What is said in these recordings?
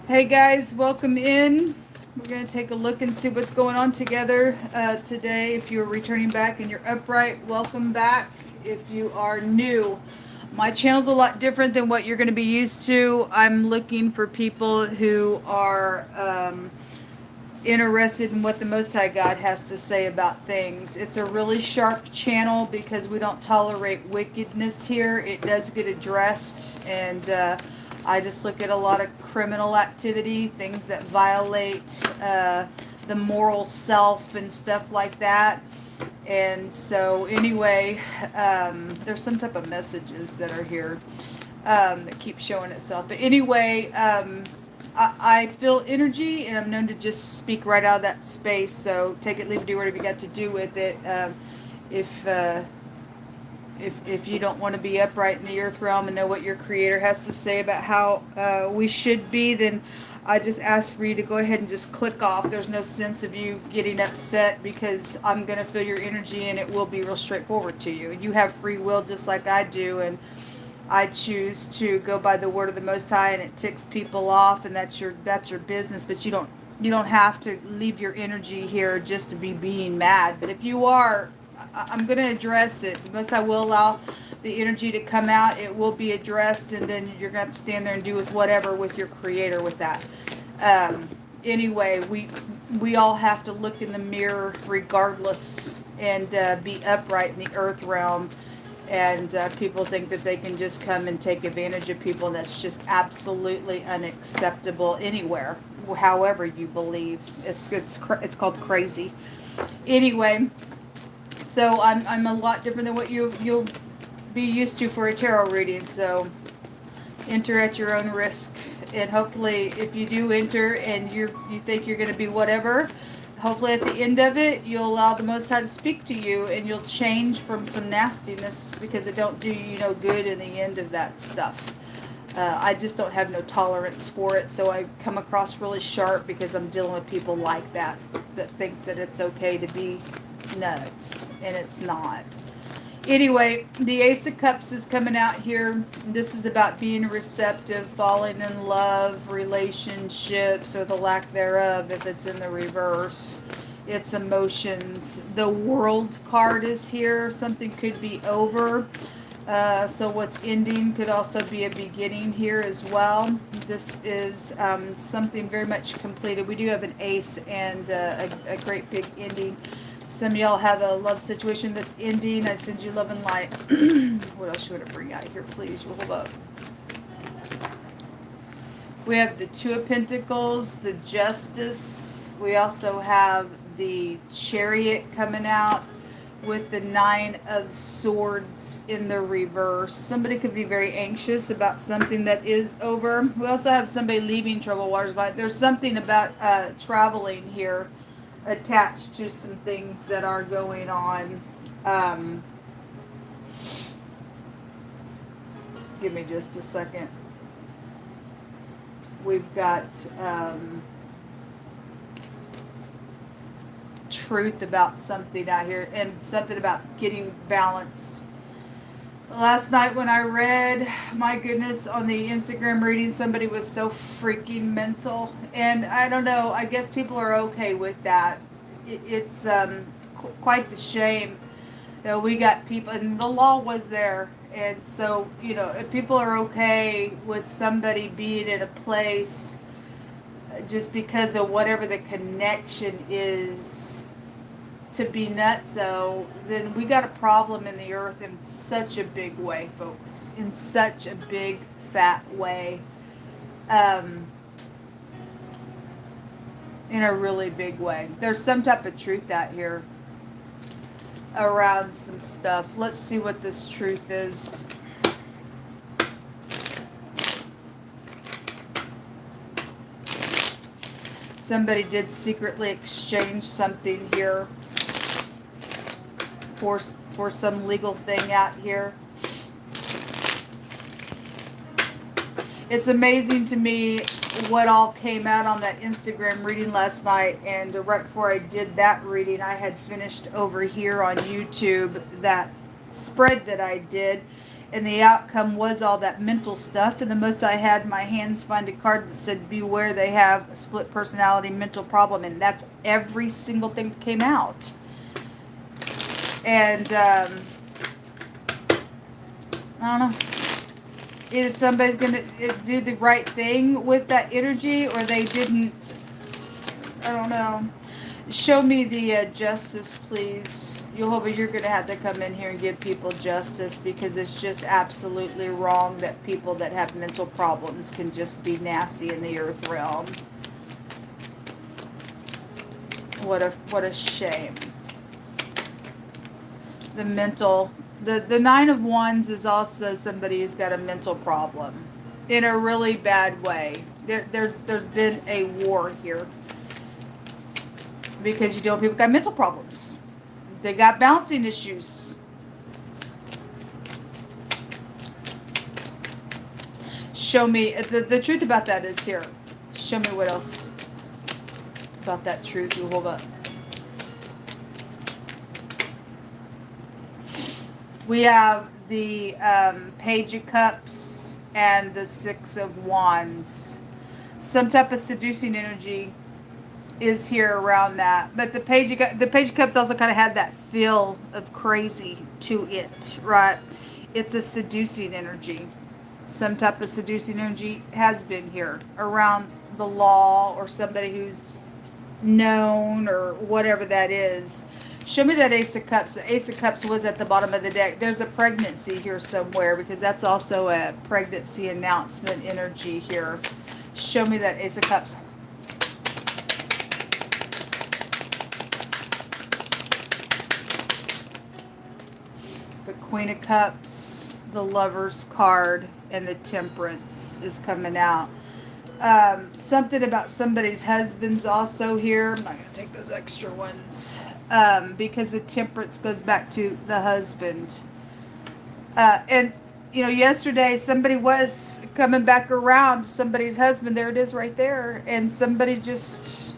Hey guys, welcome in. We're going to take a look and see what's going on together today. If you're returning back and you're upright, welcome back. If you are new, my channel's a lot different than what you're going to be used to. I'm looking for people who are interested in what the Most High God has to say about things. It's a really sharp channel because we don't tolerate wickedness here. It does get addressed, and I just look at a lot of criminal activity, things that violate the moral self and stuff like that. And so, anyway, there's some type of messages that are here that keep showing itself. But anyway, I feel energy, and I'm known to just speak right out of that space. So take it, leave it, do whatever you got to do with it. If uh, if you don't want to be upright in the earth realm and know what your Creator has to say about how we should be, then I just ask for you to go ahead and just click off. There's no sense of you getting upset because I'm going to feel your energy, and it will be real straightforward to you. You have free will just like I do, and I choose to go by the word of the Most High, and it ticks people off, and that's your business. But you don't have to leave your energy here just to be being mad. But if you are, I'm going to address it. The Most High will allow the energy to come out. It will be addressed, and then you're going to stand there and do with whatever with your Creator with that. Anyway, we all have to look in the mirror regardless, and be upright in the earth realm. And people think that they can just come and take advantage of people, and that's just absolutely unacceptable anywhere. However you believe, it's called crazy. Anyway, so I'm a lot different than what you'll be used to for a tarot reading. So enter at your own risk, and hopefully, if you do enter and you think you're going to be whatever, hopefully at the end of it, you'll allow the Most High to speak to you, and you'll change from some nastiness, because it don't do you no good in the end of that stuff. I just don't have no tolerance for it, so I come across really sharp because I'm dealing with people like that thinks that it's okay to be nuts, and it's not. Anyway, the Ace of Cups is coming out here. This is about being receptive, falling in love, relationships, or the lack thereof if it's in the reverse. It's emotions. The World card is here. Something could be over. So what's ending could also be a beginning here as well. This is something very much completed. We do have an ace and a great big ending. Some of y'all have a love situation that's ending. I send you love and light. What else should I bring out here, please? Hold up. We have the Two of Pentacles, the Justice. We also have the Chariot coming out with the Nine of Swords in the reverse. Somebody could be very anxious about something that is over. We also have somebody leaving troubled waters, but there's something about traveling here attached to some things that are going on. Give me just a second. We've got truth about something out here, and something about getting balanced. Last night when I read, my goodness, on the Instagram reading, somebody was so freaking mental. And I don't know, I guess people are okay with that. It's quite the shame that we got people, and the law was there. And so, if people are okay with somebody being in a place just because of whatever the connection is to be nutso, then we got a problem in the earth in such a big way, folks. In such a big, fat way. In a really big way. There's some type of truth out here around some stuff. Let's see what this truth is. Somebody did secretly exchange something here for some legal thing out here. It's amazing to me what all came out on that Instagram reading last night, and right before I did that reading, I had finished over here on YouTube that spread that I did, And the outcome was all that mental stuff. And the most I had in my hands find a card that said, beware, they have a split personality mental problem. And that's every single thing that came out. And I don't know. Either somebody's going to do the right thing with that energy, or they didn't. I don't know. Show me the justice, please. Jehovah, you're going to have to come in here and give people justice, because it's just absolutely wrong that people that have mental problems can just be nasty in the earth realm. What a shame. The mental, the Nine of Wands is also somebody who's got a mental problem in a really bad way. There's been a war here, because people got mental problems. They got bouncing issues. Show me, the truth about that is here. Show me what else about that truth, Jehovah. We have the Page of Cups and the Six of Wands. Some type of seducing energy is here around that. But the Page of Cups also kind of had that feel of crazy to it, right? It's a seducing energy. Some type of seducing energy has been here around the law, or somebody who's known, or whatever that is. Show me that Ace of Cups. The Ace of Cups was at the bottom of the deck. There's a pregnancy here somewhere, because that's also a pregnancy announcement energy here. Show me that Ace of Cups. The Queen of Cups, the Lover's card, and the Temperance is coming out. Something about somebody's husband's also here. I'm not going to take those extra ones. Because the Temperance goes back to the husband. And, yesterday somebody was coming back around to somebody's husband. There it is right there. And somebody there's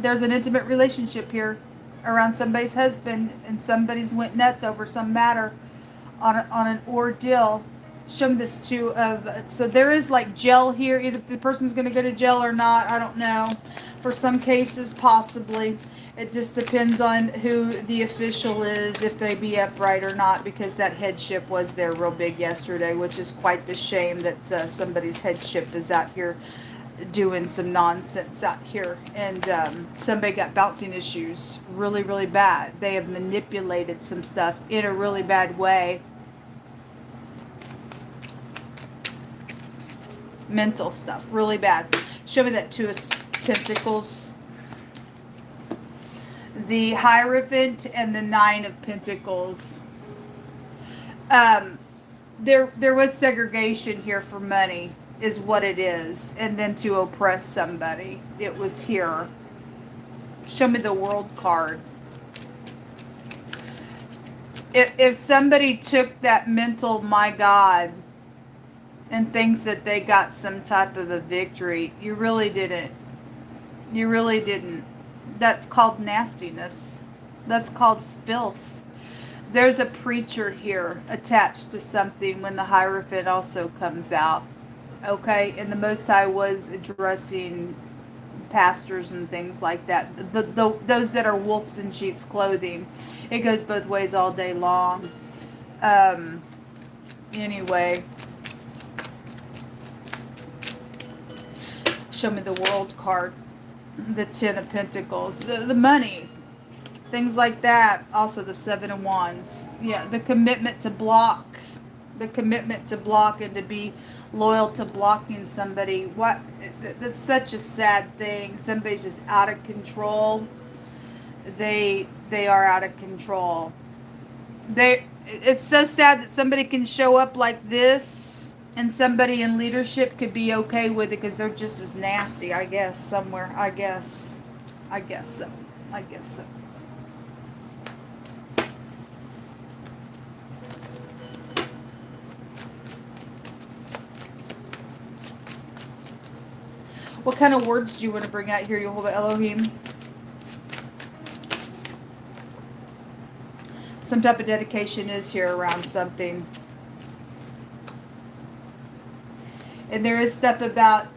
an intimate relationship here around somebody's husband, and somebody's went nuts over some matter on an ordeal. Show me this too so there is like jail here. Either the person's going to go to jail or not, I don't know. For some cases, possibly. It just depends on who the official is, if they be upright or not, because that headship was there real big yesterday, which is quite the shame that somebody's headship is out here doing some nonsense out here. And somebody got bouncing issues really, really bad. They have manipulated some stuff in a really bad way. Mental stuff, really bad. Show me that Two of Pentacles. The Hierophant and the Nine of Pentacles. There was segregation here for money, is what it is. And then to oppress somebody. It was here. Show me the World card. If somebody took that mental, my God, and thinks that they got some type of a victory, you really didn't. You really didn't. That's called nastiness. That's called filth. There's a preacher here attached to something when the Hierophant also comes out. Okay? And the Most High was addressing pastors and things like that. Those that are wolves in sheep's clothing. It goes both ways all day long. Anyway. Show me the World card. The Ten of Pentacles. The money. Things like that. Also the Seven of Wands. Yeah, the commitment to block. The commitment to block and to be loyal to blocking somebody. That's such a sad thing. Somebody's just out of control. They are out of control. It's so sad that somebody can show up like this, and somebody in leadership could be okay with it because they're just as nasty, I guess, somewhere. I guess so. What kind of words do you want to bring out here, Jehovah Elohim? Some type of dedication is here around something. And there is stuff about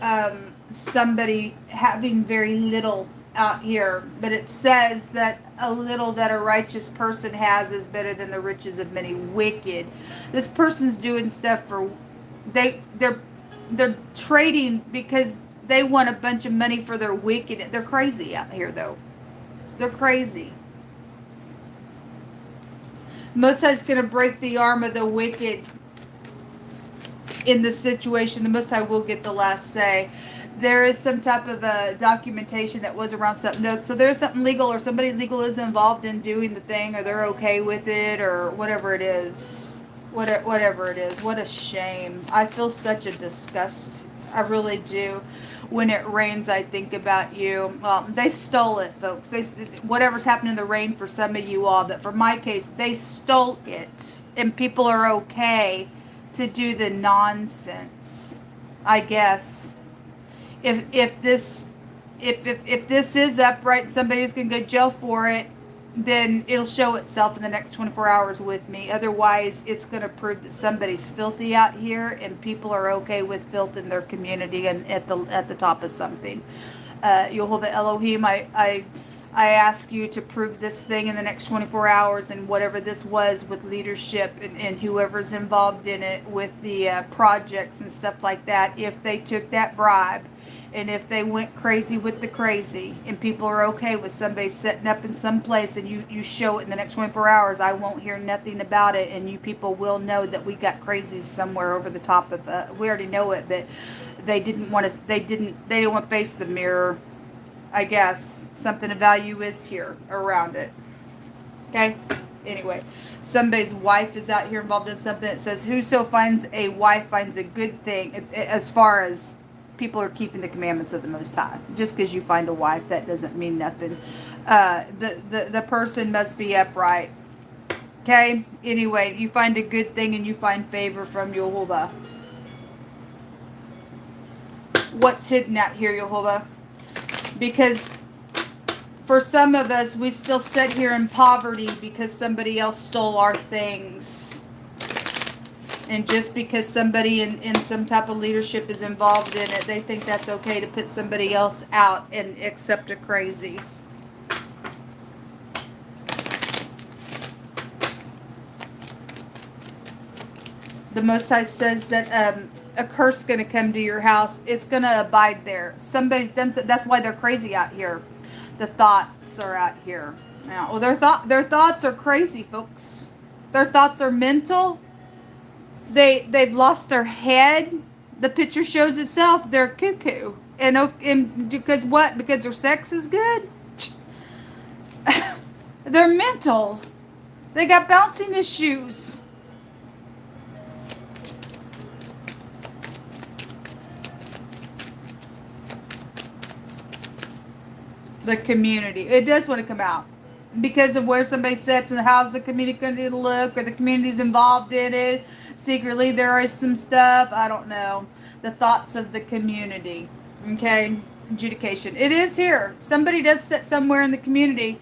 somebody having very little out here, but it says that a little that a righteous person has is better than the riches of many wicked. This person's doing stuff for they're trading because they want a bunch of money for their wicked. They're crazy out here though. They're crazy. Most High's going to break the arm of the wicked in this situation. The Most High will get the last say. There is some type of a documentation that was around something. So there's something legal or somebody legal is involved in doing the thing or they're okay with it or whatever it is. Whatever it is. What a shame. I feel such a disgust. I really do. When it rains, I think about you. Well, they stole it, folks. Whatever's happened in the rain for some of you all, but for my case, they stole it. And people are okay to do the nonsense, I guess. If this is upright, somebody's gonna go to jail for it, then it'll show itself in the next 24 hours with me. Otherwise, it's gonna prove that somebody's filthy out here, and people are okay with filth in their community and at the top of something. Yehovah Elohim, I ask you to prove this thing in the next 24 hours, and whatever this was with leadership and whoever's involved in it with the projects and stuff like that, if they took that bribe and if they went crazy with the crazy and people are okay with somebody setting up in some place and you show it in the next 24 hours, I won't hear nothing about it, and you people will know that we got crazies somewhere over the top of we already know it, but they didn't want to face the mirror. I guess something of value is here around it. Okay? Anyway, somebody's wife is out here involved in something. It says, whoso finds a wife finds a good thing, as far as people are keeping the commandments of the Most High. Just because you find a wife, that doesn't mean nothing. The person must be upright. Okay? Anyway, you find a good thing and you find favor from Yehovah. What's hidden out here, Yehovah? Because for some of us, we still sit here in poverty because somebody else stole our things. And just because somebody in some type of leadership is involved in it, they think that's okay to put somebody else out and accept a crazy. The Most High says that a curse is going to come to your house. It's going to abide there. Somebody's done so. That's why they're crazy out here. The thoughts are out here. Now, well, their thoughts are crazy, folks. Their thoughts are mental. They've lost their head. The picture shows itself. They're cuckoo. And because what? Because their sex is good? They're mental. They got bouncing issues. The community. It does want to come out. Because of where somebody sits and how's the community going to look, or the community's involved in it. Secretly, there is some stuff. I don't know. The thoughts of the community. Okay? Adjudication. It is here. Somebody does sit somewhere in the community,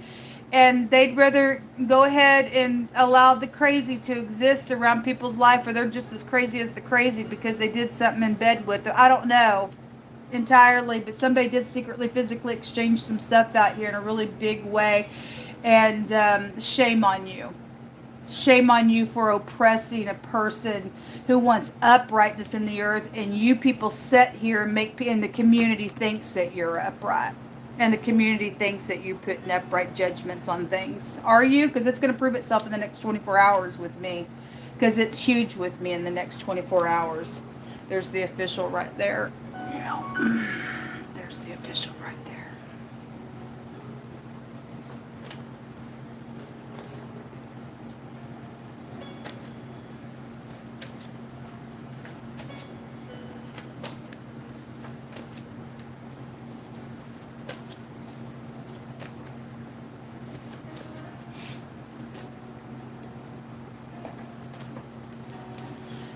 and they'd rather go ahead and allow the crazy to exist around people's life, or they're just as crazy as the crazy because they did something in bed with them. I don't know entirely, but somebody did secretly, physically exchange some stuff out here in a really big way. And shame on you. Shame on you for oppressing a person who wants uprightness in the earth, and you people sit here and the community thinks that you're upright. And the community thinks that you're putting upright judgments on things. Are you? Because it's going to prove itself in the next 24 hours with me. Because it's huge with me in the next 24 hours. There's the official right there. Yeah. There's the official right there.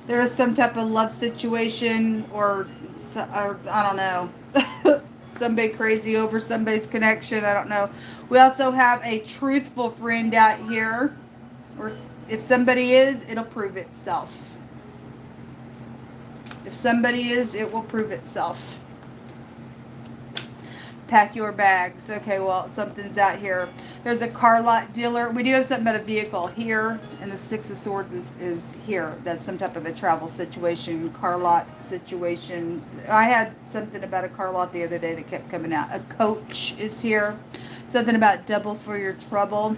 There is some type of love situation or I don't know. Somebody crazy over somebody's connection. I don't know. We also have a truthful friend out here. Or if somebody is, it'll prove itself. If somebody is, it will prove itself. Pack your bags. Okay, well, something's out here. There's a car lot dealer. We do have something about a vehicle here, and the Six of Swords is here. That's some type of a travel situation, car lot situation. I had something about a car lot the other day that kept coming out. A coach is here. Something about double for your trouble.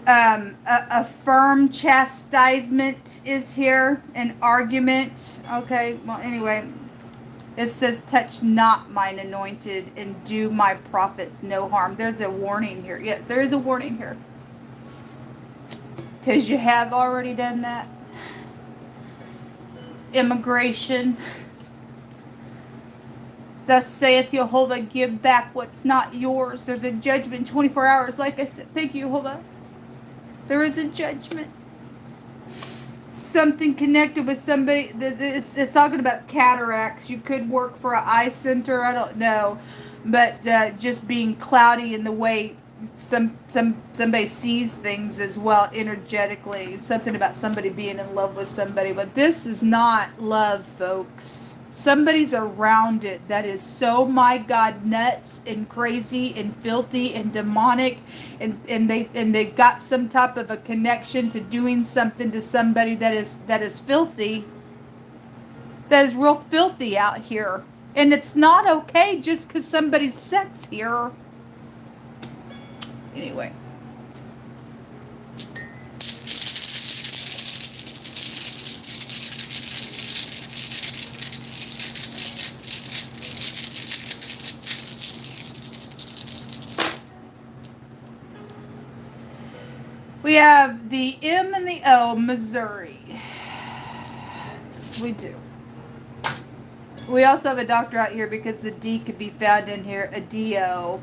A firm chastisement is here. An argument. Okay, well, anyway. It says, touch not mine anointed and do my prophets no harm. There's a warning here. Yes, there is a warning here. Because you have already done that. Immigration. Thus saith Jehovah, give back what's not yours. There's a judgment in 24 hours. Like I said, thank you, Jehovah. There is a judgment. Something connected with somebody. It's talking about cataracts. You could work for an eye center. I don't know, but just being cloudy in the way somebody sees things as well energetically. It's something about somebody being in love with somebody, but this is not love, folks. Somebody's around it that is so, my God, nuts and crazy and filthy and demonic, and they got some type of a connection to doing something to somebody that is filthy, that is real filthy out here, and it's not okay just because somebody's sex here. Anyway. We have the M and the O, Missouri. Yes, we do. We also have a doctor out here because the D could be found in here. A DO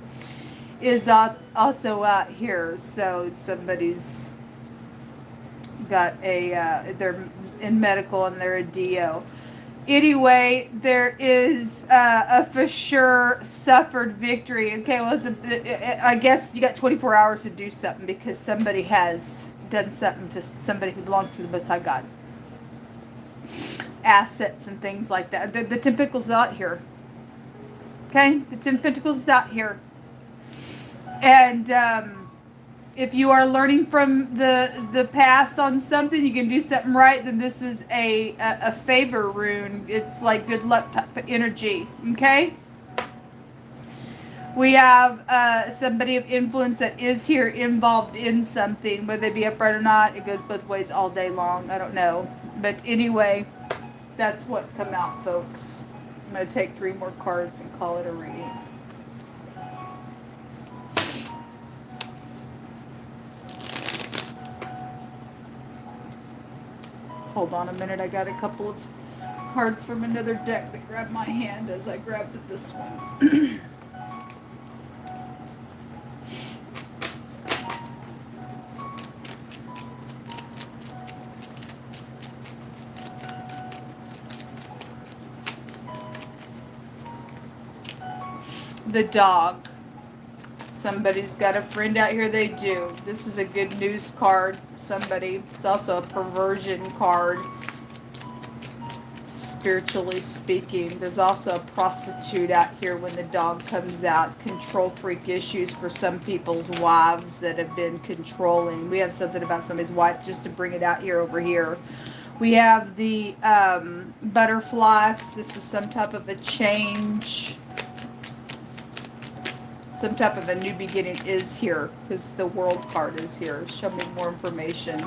is also out here. So somebody's got they're in medical and they're a DO. Anyway, there is a for sure suffered victory. Okay, well, I guess you got 24 hours to do something because somebody has done something to somebody who belongs to the Most High God. Assets and things like that. The 10 Pentacles is out here. Okay, the 10 Pentacles is out here. And if you are learning from the past on something, you can do something right, then this is a favor rune. It's like good luck type of energy. Okay? We have somebody of influence that is here involved in something, whether they be upright or not. It goes both ways all day long. I don't know. But anyway, that's what come out, folks. I'm going to take 3 more cards and call it a reading. Hold on a minute, I got a couple of cards from another deck that grabbed my hand as I grabbed this one. The dog. Somebody's got a friend out here, they do. This is a good news card for somebody. It's also a perversion card, spiritually speaking. There's also a prostitute out here when the dog comes out. Control freak issues for some people's wives that have been controlling. We have something about somebody's wife just to bring it out here over here. We have the butterfly. This is some type of a change. Some type of a new beginning is here because the world card is here. Show me more information.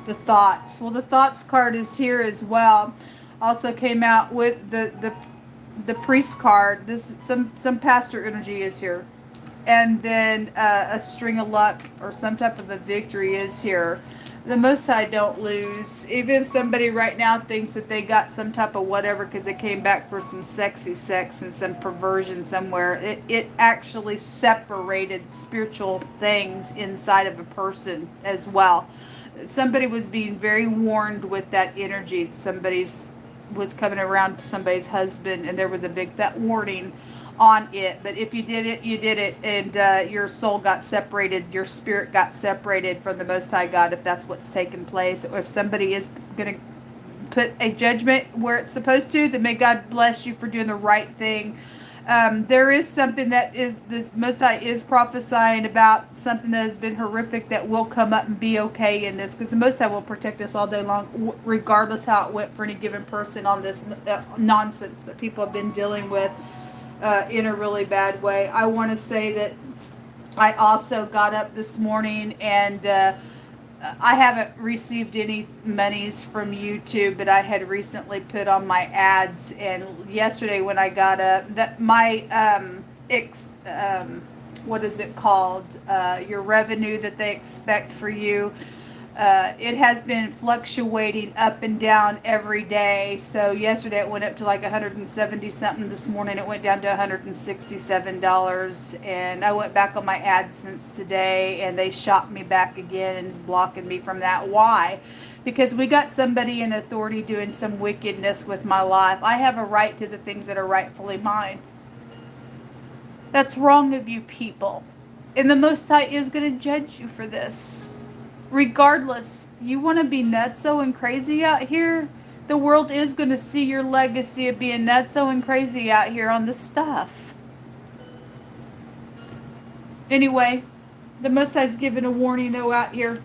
The thoughts. Well, the thoughts card is here as well. Also came out with the priest card. This some pastor energy is here, and then a string of luck or some type of a victory is here. The Most High don't lose. Even if somebody right now thinks that they got some type of whatever because they came back for some sexy sex and some perversion somewhere, it actually separated spiritual things inside of a person as well. Somebody was being very warned with that energy. Somebody was coming around to somebody's husband and there was a big fat warning on it. But if you did it, you did it, and your soul got separated, your spirit got separated from the Most High God, if that's what's taken place. Or if somebody is going to put a judgment where it's supposed to, then may God bless you for doing the right thing. There is something that is, this Most High is prophesying about something that has been horrific that will come up and be okay in this, because the Most High will protect us all day long, regardless how it went for any given person on this nonsense that people have been dealing with in a really bad way. I want to say that I also got up this morning and I haven't received any monies from YouTube, but I had recently put on my ads, and yesterday when I got up, that my what is it called? Your revenue that they expect for you. It has been fluctuating up and down every day. So yesterday it went up to like 170 something. This morning it went down to $167. And I went back on my AdSense today, and they shot me back again and is blocking me from that. Why? Because we got somebody in authority doing some wickedness with my life. I have a right to the things that are rightfully mine. That's wrong of you people. And the Most High is going to judge you for this. Regardless, you want to be nutso and crazy out here, the world is going to see your legacy of being nutso and crazy out here on this stuff. Anyway, the Most High's given a warning though out here.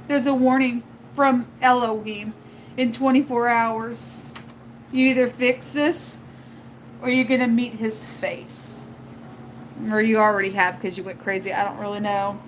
There's a warning from Elohim in 24 hours. You either fix this or you're going to meet his face. Or you already have because you went crazy. I don't really know.